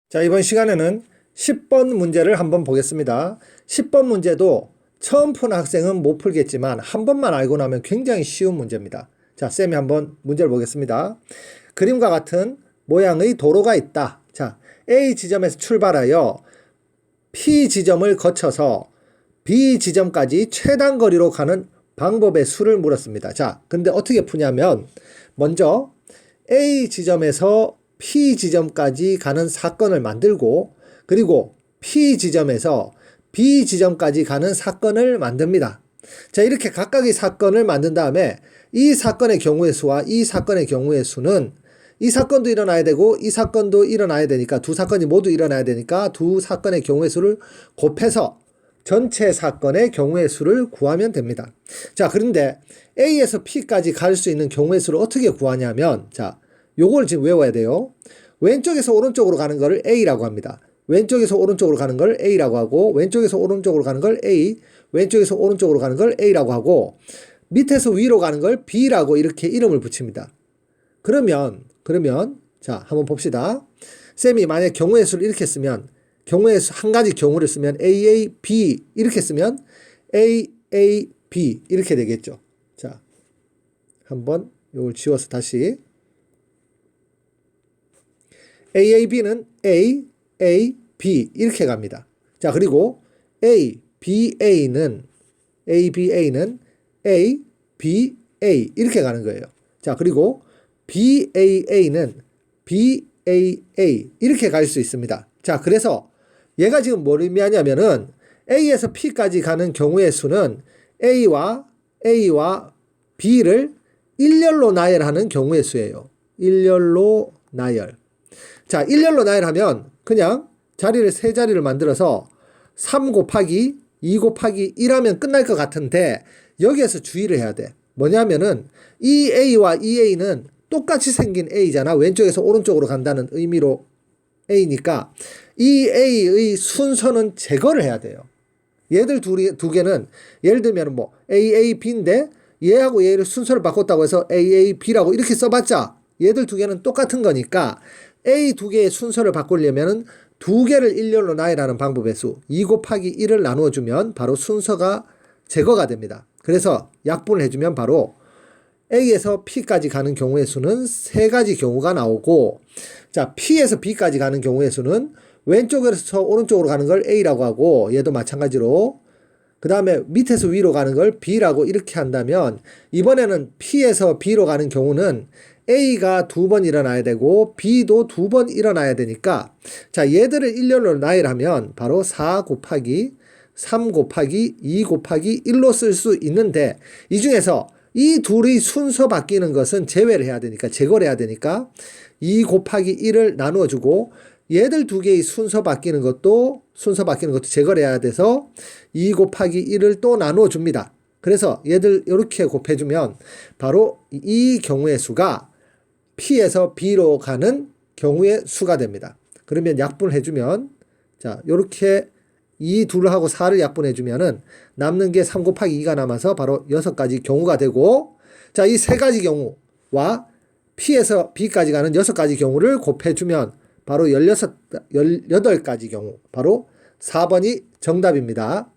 자, 이번 시간에는 10번 문제를 한번 보겠습니다. 10번 문제도 처음 푸는 학생은 못 풀겠지만 한 번만 알고 나면 굉장히 쉬운 문제입니다. 자, 쌤이 한번 문제를 보겠습니다. 그림과 같은 모양의 도로가 있다. 자, A 지점에서 출발하여 P 지점을 거쳐서 B 지점까지 최단 거리로 가는 방법의 수를 물었습니다. 자, 근데 어떻게 푸냐면 먼저 A 지점에서 P 지점까지 가는 사건을 만들고 그리고 P 지점에서 B 지점까지 가는 사건을 만듭니다. 자, 이렇게 각각의 사건을 만든 다음에 이 사건의 경우의 수와 이 사건의 경우의 수는 이 사건도 일어나야 되고 이 사건도 일어나야 되니까 두 사건이 모두 일어나야 되니까 두 사건의 경우의 수를 곱해서 전체 사건의 경우의 수를 구하면 됩니다. 자, 그런데 A에서 P까지 갈 수 있는 경우의 수를 어떻게 구하냐면 자, 요걸 지금 외워야 돼요. 왼쪽에서 오른쪽으로 가는 걸 A라고 합니다. 왼쪽에서 오른쪽으로 가는 걸 A라고 하고 왼쪽에서 오른쪽으로 가는 걸 A, 왼쪽에서 오른쪽으로 가는 걸 A라고 하고 밑에서 위로 가는 걸 B라고 이렇게 이름을 붙입니다. 그러면 자, 한번 봅시다. 쌤이 만약 경우의 수를 이렇게 쓰면 경우의 수 한 가지 경우를 쓰면 A, B 이렇게 쓰면 A, B 이렇게 되겠죠. 자, 한번 이걸 지워서 다시 AAB는 A, B 이렇게 갑니다. 자, 그리고 ABA는 A, B, A 이렇게 가는 거예요. 자, 그리고 BAA는 BAA 이렇게 갈 수 있습니다. 자, 그래서 얘가 지금 뭘 의미하냐면은 A에서 P까지 가는 경우의 수는 A와 B를 일렬로 나열하는 경우의 수예요. 일렬로 나열. 자, 일렬로 나열하면 그냥 자리를 세 자리를 만들어서 3 곱하기 2 곱하기 1 하면 끝날 것 같은데 여기에서 주의를 해야 돼. 뭐냐면은 이 A와 이 A는 똑같이 생긴 A잖아. 왼쪽에서 오른쪽으로 간다는 의미로 A니까 이 A의 순서는 제거를 해야 돼요. 얘들 두 개는 예를 들면 뭐 AAB인데 얘하고 얘를 순서를 바꿨다고 해서 AAB라고 이렇게 써봤자 얘들 두 개는 똑같은 거니까 A 두 개의 순서를 바꾸려면은 두 개를 일렬로 나열하는 방법의 수 2 곱하기 1을 나누어주면 바로 순서가 제거가 됩니다. 그래서 약분을 해주면 바로 A에서 P까지 가는 경우의 수는 세 가지 경우가 나오고 자, P에서 B까지 가는 경우의 수는 왼쪽에서 오른쪽으로 가는 걸 A라고 하고 얘도 마찬가지로 그 다음에 밑에서 위로 가는 걸 B라고 이렇게 한다면 이번에는 P에서 B로 가는 경우는 A가 2번 일어나야 되고 B도 2번 일어나야 되니까 자, 얘들을 일렬로 나열하면 바로 4 곱하기 3 곱하기 2 곱하기 1로 쓸 수 있는데 이 중에서 이 둘의 순서 바뀌는 것은 제외를 해야 되니까 제거를 해야 되니까 2 곱하기 1을 나누어주고 얘들 두 개의 순서 바뀌는 것도 제거를 해야 돼서 2 곱하기 1을 또 나누어줍니다. 그래서 얘들 이렇게 곱해주면 바로 이 경우의 수가 P에서 B로 가는 경우의 수가 됩니다. 그러면 약분을 해주면 자, 요렇게 이 둘하고 4를 약분해주면은 남는 게 3 곱하기 2가 남아서 바로 6가지 경우가 되고 자, 이 세 가지 경우와 P에서 B까지 가는 6가지 경우를 곱해주면 바로 18가지 경우 바로 4번이 정답입니다.